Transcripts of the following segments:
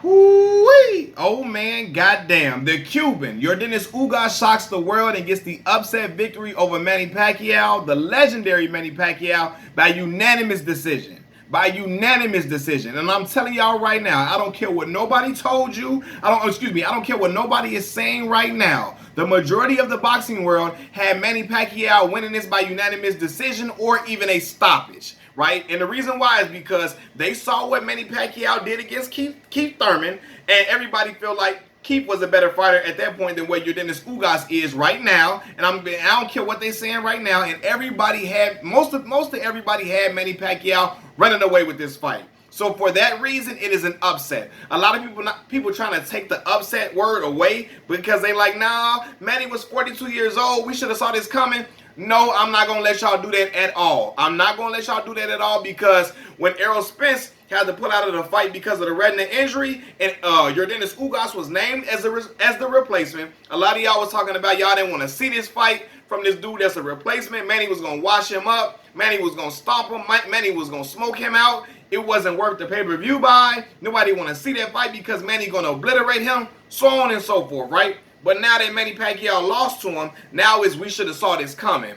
Whoo-wee! Oh man, goddamn. The Cuban, Yordenis Ugas shocks the world and gets the upset victory over Manny Pacquiao, the legendary Manny Pacquiao, by unanimous decision. By unanimous decision. And I'm telling y'all right now, I don't care what nobody told you. I don't care what nobody is saying right now. The majority of the boxing world had Manny Pacquiao winning this by unanimous decision or even a stoppage. Right? And the reason why is because they saw what Manny Pacquiao did against Keith Thurman, and everybody felt like Keith was a better fighter at that point than what Yordenis Ugas is right now. And I don't care what they're saying right now. And everybody had most of everybody had Manny Pacquiao running away with this fight. So for that reason, it is an upset. A lot of people trying to take the upset word away because they like, nah, Manny was 42 years old. We should have saw this coming. No, I'm not going to let y'all do that at all. I'm not going to let y'all do that at all because when Errol Spence had to pull out of the fight because of the retina injury and Yordenis Ugas was named as the replacement, a lot of y'all was talking about y'all didn't want to see this fight from this dude that's a replacement. Manny was going to wash him up. Manny was going to stomp him. Manny was going to smoke him out. It wasn't worth the pay-per-view buy. Nobody want to see that fight because Manny going to obliterate him, so on and so forth, right? But now that Manny Pacquiao lost to him, now is we should have saw this coming.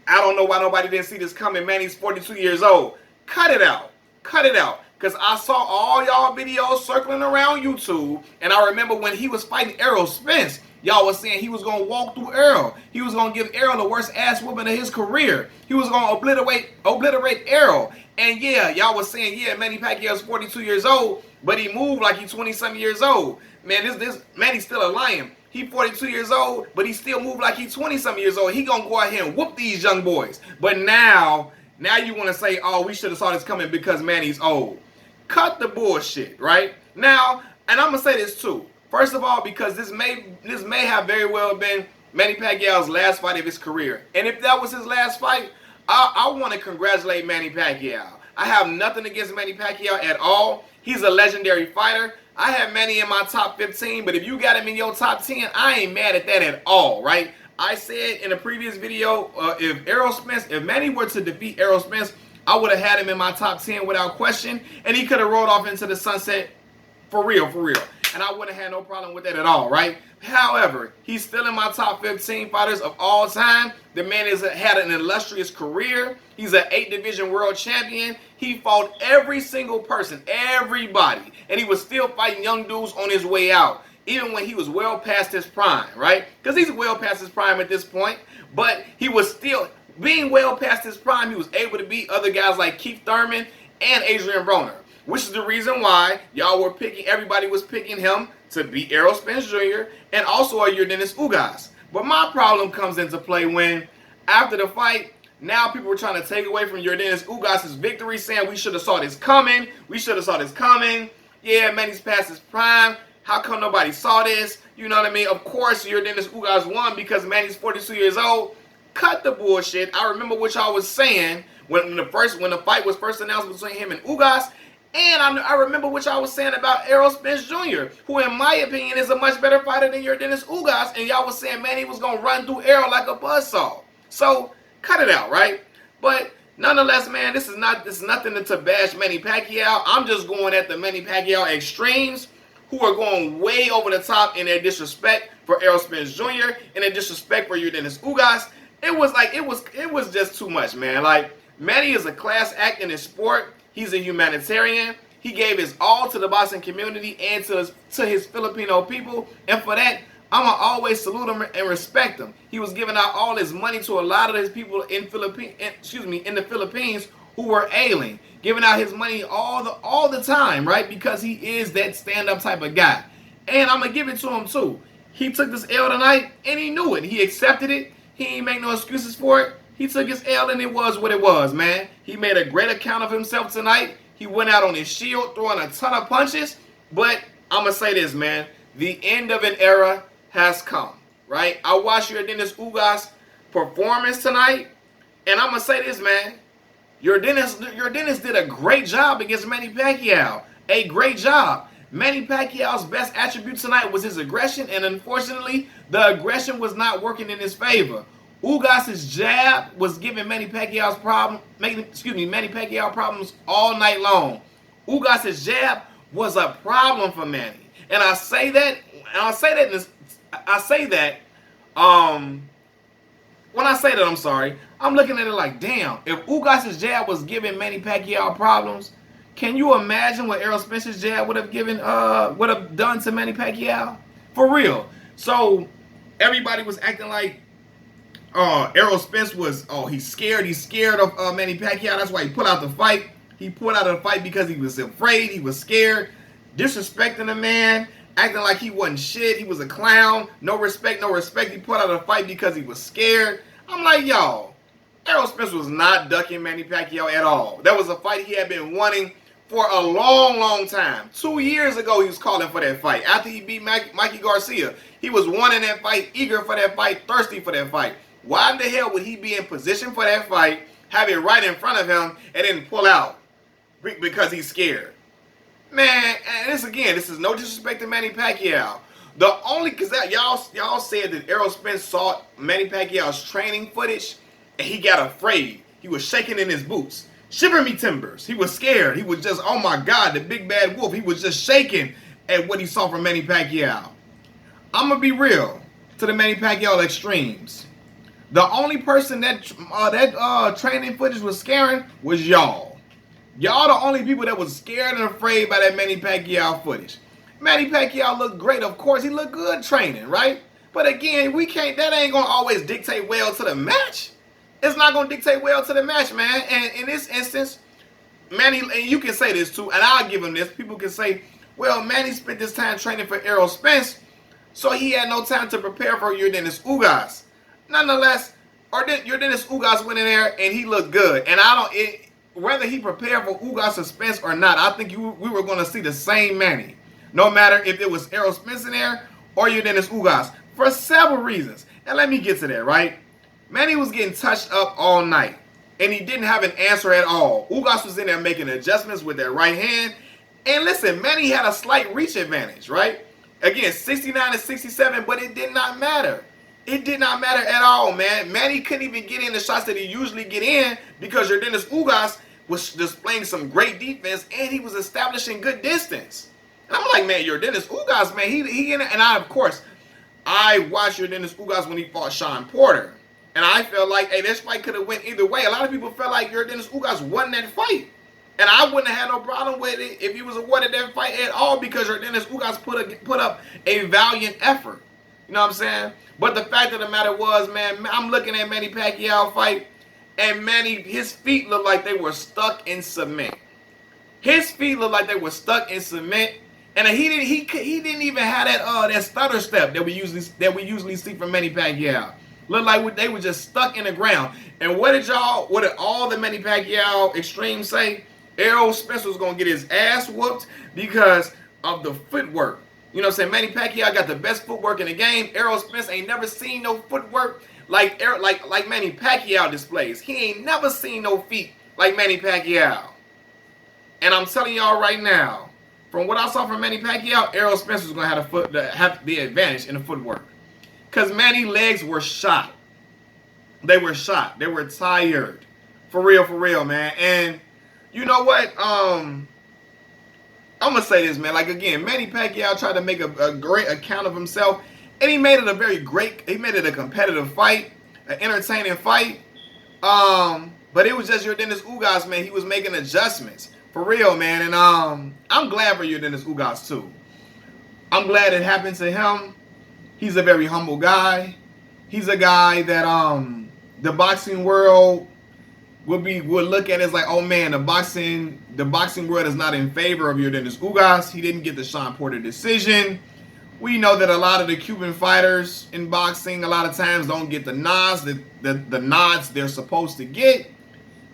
I don't know why nobody didn't see this coming. Manny's 42 years old. Cut it out. Cut it out. Because I saw all y'all videos circling around YouTube, and I remember when he was fighting Errol Spence, y'all was saying he was going to walk through Errol. He was going to give Errol the worst ass whooping of his career. He was going to obliterate Errol. And yeah, y'all was saying, yeah, Manny Pacquiao's 42 years old, but he moved like he's 20-something years old. Man, Manny's still a lion. He 42 years old, but he still move like he's 20-something years old. He gonna go out here and whoop these young boys. But now you want to say, oh, we should have saw this coming because Manny's old. Cut the bullshit, right? Now, and I'm gonna say this too. First of all, because this may have very well been Manny Pacquiao's last fight of his career. And if that was his last fight, I want to congratulate Manny Pacquiao. I have nothing against Manny Pacquiao at all. He's a legendary fighter. I have Manny in my top 15, but if you got him in your top 10, I ain't mad at that at all, right? I said in a previous video, if Manny were to defeat Errol Spence, I would have had him in my top 10 without question, and he could have rolled off into the sunset for real, for real. And I wouldn't have had no problem with that at all, right? However, he's still in my top 15 fighters of all time. The man has had an illustrious career. He's an 8-division world champion. He fought every single person, everybody. And he was still fighting young dudes on his way out, even when he was well past his prime, right? Because he's well past his prime at this point. But he was still, being well past his prime, he was able to beat other guys like Keith Thurman and Adrian Broner. Which is the reason why everybody was picking him to beat Errol Spence Jr. and also a Yordenis Ugas. But my problem comes into play when, after the fight, now people were trying to take away from Yordenis Ugas' victory, saying we should have saw this coming. We should have saw this coming. Yeah, Manny's past his prime. How come nobody saw this? You know what I mean? Of course, Yordenis Ugas won because Manny's 42 years old. Cut the bullshit. I remember what y'all was saying when the fight was first announced between him and Ugas. And I remember what y'all was saying about Errol Spence Jr., who in my opinion is a much better fighter than Yordenis Ugas. And y'all was saying Manny was going to run through Errol like a buzzsaw. So, cut it out, right? But nonetheless, man, this is nothing to bash Manny Pacquiao. I'm just going at the Manny Pacquiao extremes who are going way over the top in their disrespect for Errol Spence Jr. and their disrespect for Yordenis Ugas. It was just too much, man. Like, Manny is a class act in his sport. He's a humanitarian. He gave his all to the boxing community and to his Filipino people. And for that, I'm going to always salute him and respect him. He was giving out all his money to a lot of his people in the Philippines who were ailing. Giving out his money all the time, right? Because he is that stand-up type of guy. And I'm going to give it to him too. He took this L tonight and he knew it. He accepted it. He ain't make no excuses for it. He took his L and it was what it was, man. He made a great account of himself tonight. He went out on his shield, throwing a ton of punches. But I'm going to say this, man. The end of an era has come, right? I watched Yordenis Ugas' performance tonight. And I'm going to say this, man. Yordenis did a great job against Manny Pacquiao. A great job. Manny Pacquiao's best attribute tonight was his aggression. And unfortunately, the aggression was not working in his favor. Ugas' jab was giving Manny Pacquiao problems all night long. Ugas' jab was a problem for Manny. And I say that, um, when I say that, I'm sorry, I'm looking at it like, damn, if Ugas' jab was giving Manny Pacquiao problems, can you imagine what Errol Spence's jab would have done to Manny Pacquiao? For real. So everybody was acting like Errol Spence was, he's scared of Manny Pacquiao. That's why he pulled out the fight. He pulled out of the fight because he was afraid, he was scared, disrespecting the man, acting like he wasn't shit, he was a clown, no respect. He pulled out of the fight because he was scared. I'm like, y'all, Errol Spence was not ducking Manny Pacquiao at all. That was a fight he had been wanting for a long, long time. 2 years ago, he was calling for that fight. After he beat Mikey Garcia, he was wanting that fight, eager for that fight, thirsty for that fight. Why in the hell would he be in position for that fight, have it right in front of him, and then pull out? Because he's scared. Man, and this is no disrespect to Manny Pacquiao. The only, because y'all said that Errol Spence saw Manny Pacquiao's training footage, and he got afraid. He was shaking in his boots. Shiver me timbers. He was scared. He was just, oh my God, the big bad wolf. He was just shaking at what he saw from Manny Pacquiao. I'm going to be real to the Manny Pacquiao extremes. The only person that training footage was scaring was y'all. Y'all the only people that was scared and afraid by that Manny Pacquiao footage. Manny Pacquiao looked great, of course. He looked good training, right? But again, that ain't going to always dictate well to the match. It's not going to dictate well to the match, man. And in this instance, Manny, and you can say this too, and I'll give him this. People can say, well, Manny spent this time training for Errol Spence, so he had no time to prepare for Yordenis Ugas. Nonetheless, Yordenis Ugas went in there and he looked good. And whether he prepared for Ugas or Spence or not, I think we were going to see the same Manny. No matter if it was Errol Spence in there or Yordenis Ugas. For several reasons. And let me get to that, right? Manny was getting touched up all night. And he didn't have an answer at all. Ugas was in there making adjustments with that right hand. And listen, Manny had a slight reach advantage, right? Again, 69 to 67, but it did not matter. It did not matter at all, man. Manny couldn't even get in the shots that he usually get in because Yordenis Ugas was displaying some great defense and he was establishing good distance. And I'm like, man, Yordenis Ugas, man, he in it. And I watched Yordenis Ugas when he fought Sean Porter. And I felt like, hey, this fight could have went either way. A lot of people felt like Yordenis Ugas won that fight. And I wouldn't have had no problem with it if he was awarded that fight at all because Yordenis Ugas put up a valiant effort. You know what I'm saying? But the fact of the matter was, man, I'm looking at Manny Pacquiao fight, and Manny, his feet looked like they were stuck in cement. His feet looked like they were stuck in cement, and he didn't even have that stutter step that we usually see from Manny Pacquiao. Looked like they were just stuck in the ground. And what did all the Manny Pacquiao extremes say? Errol Spence was gonna get his ass whooped because of the footwork. You know what I'm saying? Manny Pacquiao got the best footwork in the game. Errol Spence ain't never seen no footwork like Manny Pacquiao displays. He ain't never seen no feet like Manny Pacquiao. And I'm telling y'all right now, from what I saw from Manny Pacquiao, Errol Spence was going to have the advantage in the footwork. Because Manny's legs were shot. They were shot. They were tired. For real, man. And you know what? I'm going to say this, man. Like, again, Manny Pacquiao tried to make a great account of himself. And he made it a competitive fight. An entertaining fight. But it was just Yordenis Ugas, man. He was making adjustments. For real, man. And I'm glad for Yordenis Ugas, too. I'm glad it happened to him. He's a very humble guy. He's a guy that the boxing world would look at as like, oh man, the boxing world is not in favor of Yordenis Ugas. He didn't get the Sean Porter decision. We know that a lot of the Cuban fighters in boxing a lot of times don't get the nods the nods they're supposed to get.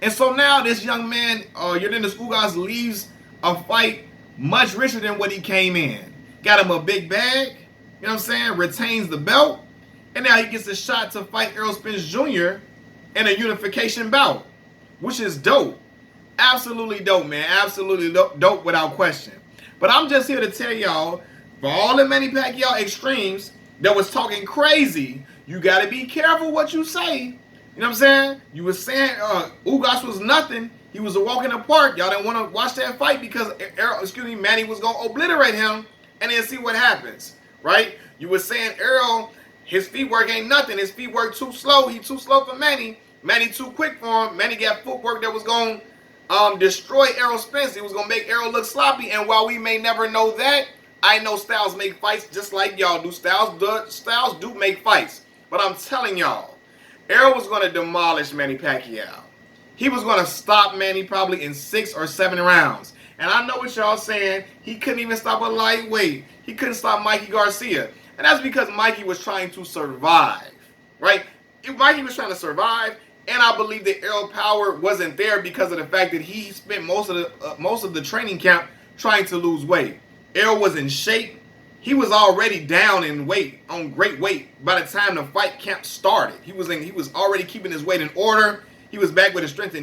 And so now this young man, Yordenis Ugas, leaves a fight much richer than what he came in. Got him a big bag. You know what I'm saying? Retains the belt. And now he gets a shot to fight Errol Spence Jr. in a unification bout, which is dope. Absolutely dope, man. Absolutely dope without question. But I'm just here to tell y'all, for all the Manny Pacquiao extremes that was talking crazy, you got to be careful what you say. You know what I'm saying? You were saying Ugas was nothing. He was a walk in the park. Y'all didn't want to watch that fight because Manny was going to obliterate him and then see what happens, right? You were saying Errol, his feet work ain't nothing. His feet work too slow. He too slow for Manny. Manny too quick for him. Manny got footwork that was going to destroy Errol Spence. It was going to make Errol look sloppy. And while we may never know that, I know Styles make fights just like y'all do. Styles do make fights. But I'm telling y'all, Errol was going to demolish Manny Pacquiao. He was going to stop Manny probably in 6 or 7 rounds. And I know what y'all saying. He couldn't even stop a lightweight. He couldn't stop Mikey Garcia. And that's because Mikey was trying to survive, right? Mikey was trying to survive, and I believe that Errol Power wasn't there because of the fact that he spent most of the training camp trying to lose weight. Errol was in shape. He was already down in weight, on great weight, by the time the fight camp started. He was already keeping his weight in order. He was back with his strength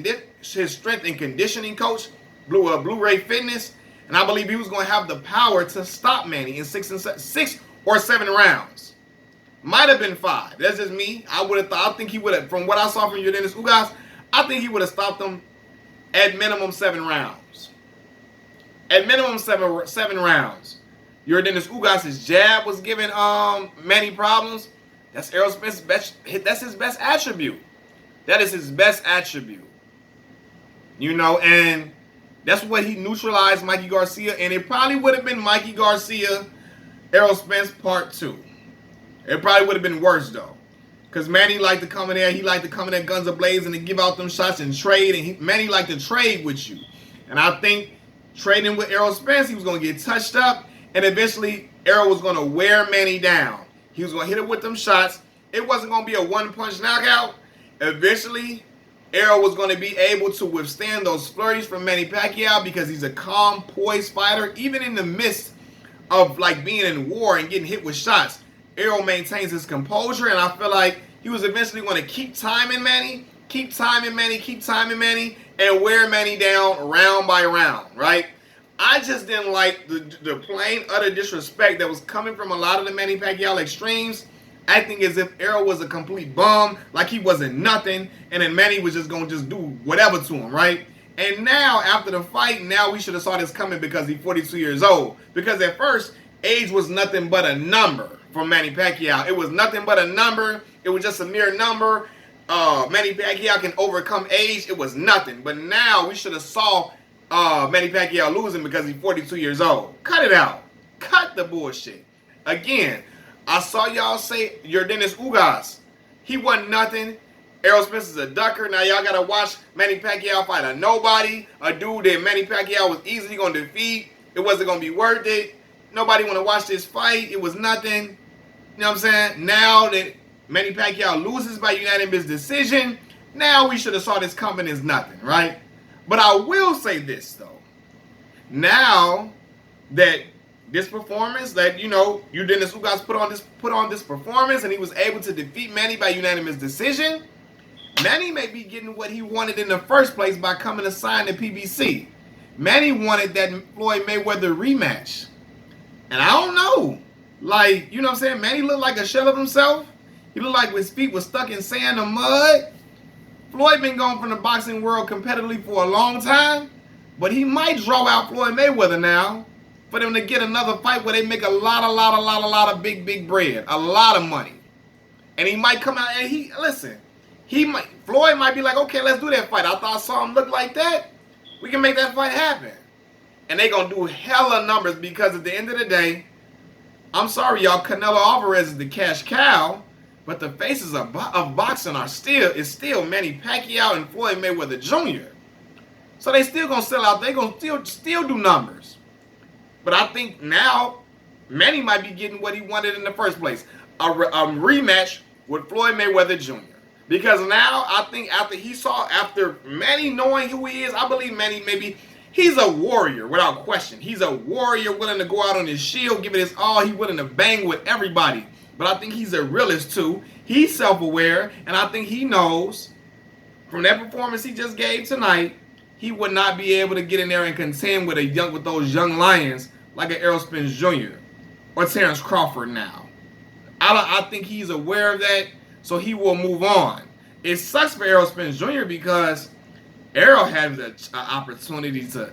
and conditioning coach, Blu-ray Fitness, and I believe he was going to have the power to stop Manny in 6 or 7 rounds. Might have been 5. That's just me. I would have thought. I think he would have. From what I saw from Yordenis Ugas, I think he would have stopped him at minimum 7 rounds. At minimum 7 rounds. Yordenis Ugas' jab was giving Manny problems. That's Errol Spence's best. That's his best attribute. That is his best attribute. You know, and that's what he neutralized Mikey Garcia. And it probably would have been Mikey Garcia, Errol Spence Part 2. It probably would have been worse, though. Because Manny liked to come in there. He liked to come in there guns a-blazing and to give out them shots and trade. And Manny liked to trade with you. And I think trading with Errol Spence, he was going to get touched up. And eventually, Errol was going to wear Manny down. He was going to hit it with them shots. It wasn't going to be a one-punch knockout. Eventually, Errol was going to be able to withstand those flurries from Manny Pacquiao because he's a calm, poised fighter. Even in the midst of like being in war and getting hit with shots, Errol maintains his composure, and I feel like he was eventually going to keep timing Manny, and wear Manny down round by round, right? I just didn't like the plain, utter disrespect that was coming from a lot of the Manny Pacquiao extremes, acting as if Errol was a complete bum, like he wasn't nothing, and then Manny was just going to just do whatever to him, right? And now, after the fight, now we should have saw this coming because he's 42 years old. Because at first, age was nothing but a number for Manny Pacquiao. It was nothing but a number. It was just a mere number. Manny Pacquiao can overcome age. It was nothing. But now we should have saw Manny Pacquiao losing because he's 42 years old. Cut it out. Cut the bullshit. Again, I saw y'all say Yordenis Ugas. He wasn't nothing. Errol Spence is a ducker. Now y'all gotta watch Manny Pacquiao fight a nobody, a dude that Manny Pacquiao was easily gonna defeat. It wasn't gonna be worth it. Nobody wanna watch this fight. It was nothing. You know what I'm saying? Now that Manny Pacquiao loses by unanimous decision, now we should have saw this coming as nothing, right? But I will say this though. Now that this performance that, you know, Yordenis Ugas put on this performance and he was able to defeat Manny by unanimous decision, Manny may be getting what he wanted in the first place by coming to sign the PBC. Manny wanted that Floyd Mayweather rematch. And I don't know. Like, you know what I'm saying? Manny looked like a shell of himself. He looked like his feet were stuck in sand or mud. Floyd been going from the boxing world competitively for a long time. But he might draw out Floyd Mayweather now for them to get another fight where they make a lot of big bread. A lot of money. And he might come out and Floyd might be like, okay, let's do that fight. I thought I saw him look like that. We can make that fight happen. And they gonna do hella numbers because at the end of the day, I'm sorry y'all, Canelo Alvarez is the cash cow, but the faces of boxing is still Manny Pacquiao and Floyd Mayweather Jr. So they still gonna sell out. They gonna still do numbers. But I think now Manny might be getting what he wanted in the first place. A rematch with Floyd Mayweather Jr. Because now I think after Manny knowing who he is, I believe Manny he's a warrior without question. He's a warrior willing to go out on his shield, give it his all. He's willing to bang with everybody. But I think he's a realist too. He's self-aware, and I think he knows from that performance he just gave tonight, he would not be able to get in there and contend with those young lions like an Errol Spence Jr. or Terrence Crawford now. I think he's aware of that, so he will move on. It sucks for Errol Spence Jr. because Errol had an opportunity to.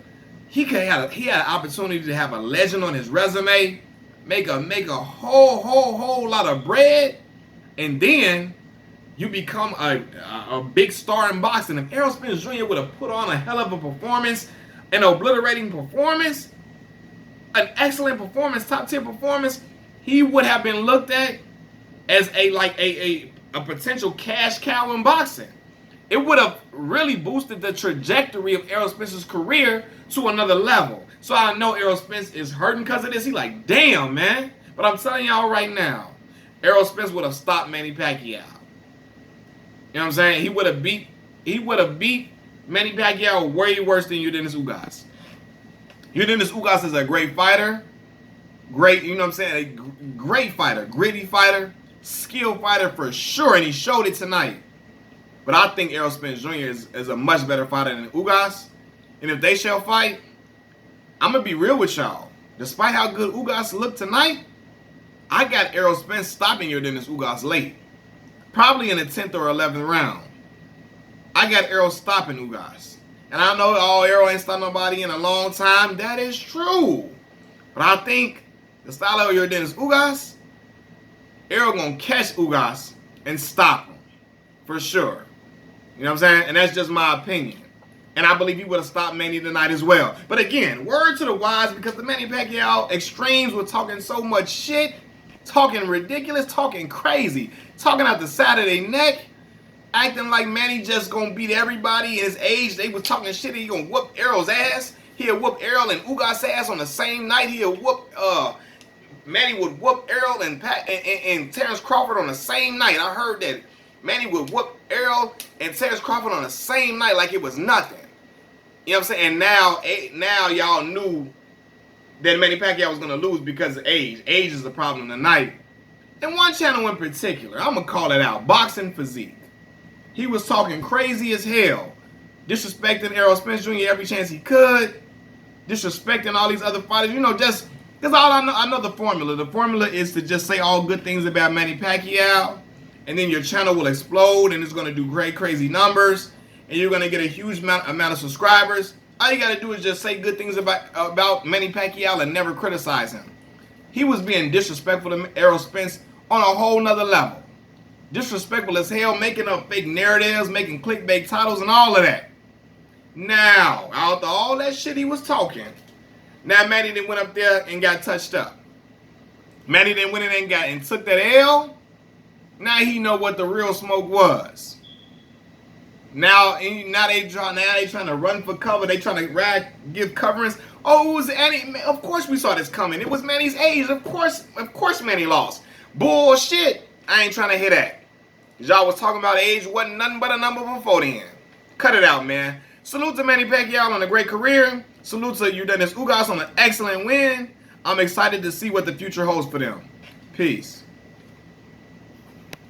He had an opportunity to have a legend on his resume, make a whole lot of bread, and then you become a big star in boxing. If Errol Spence Jr. would have put on a hell of a performance, an obliterating performance, an excellent performance, top tier performance, he would have been looked at as a potential cash cow in boxing. It would have really boosted the trajectory of Errol Spence's career to another level. So I know Errol Spence is hurting because of this. He like, damn, man. But I'm telling y'all right now, Errol Spence would have stopped Manny Pacquiao. You know what I'm saying? He would have beat Manny Pacquiao way worse than Yordenis Ugas. Yordenis Ugas is a great fighter. Great, you know what I'm saying? A great fighter, gritty fighter, skilled fighter for sure, and he showed it tonight. But I think Errol Spence Jr. is a much better fighter than Ugas. And if they shall fight, I'm going to be real with y'all. Despite how good Ugas looked tonight, I got Errol Spence stopping Yordenis Ugas late. Probably in the 10th or 11th round. I got Errol stopping Ugas. And I know, Errol ain't stopped nobody in a long time. That is true. But I think the style of Yordenis Ugas, Errol going to catch Ugas and stop him. For sure. You know what I'm saying? And that's just my opinion. And I believe he would have stopped Manny tonight as well. But again, word to the wise, because the Manny Pacquiao extremes were talking so much shit, talking ridiculous, talking crazy, talking out the side of their neck, acting like Manny just gonna beat everybody in his age. They was talking shit, he gonna whoop Errol's ass. He'll whoop Errol and Ugas' ass on the same night. He'll whoop, Manny would whoop Errol and Terrence Crawford on the same night. I heard that Manny would whoop Errol and Terrence Crawford on the same night like it was nothing. You know what I'm saying? And now y'all knew that Manny Pacquiao was going to lose because of age. Age is the problem tonight. And one channel in particular, I'm going to call it out, Boxing Physique. He was talking crazy as hell, disrespecting Errol Spence Jr. every chance he could, disrespecting all these other fighters. You know, just because all I know the formula. The formula is to just say all good things about Manny Pacquiao, and then your channel will explode and it's going to do great, crazy numbers, and you're going to get a huge amount of subscribers. All you got to do is just say good things about Manny Pacquiao and never criticize him. He was being disrespectful to Errol Spence on a whole nother level. Disrespectful as hell, making up fake narratives, making clickbait titles and all of that. Now, after all that shit he was talking, now Manny then went up there and got touched up. Manny then went in and took that L. Now he know what the real smoke was. Now they trying to run for cover. They trying to give coverings. Oh, it was Manny. Of course we saw this coming. It was Manny's age. Of course Manny lost. Bullshit. I ain't trying to hear that. Y'all was talking about age wasn't nothing but a number before then. Cut it out, man. Salute to Manny Pacquiao on a great career. Salute to Yordenis Ugas on an excellent win. I'm excited to see what the future holds for them. Peace.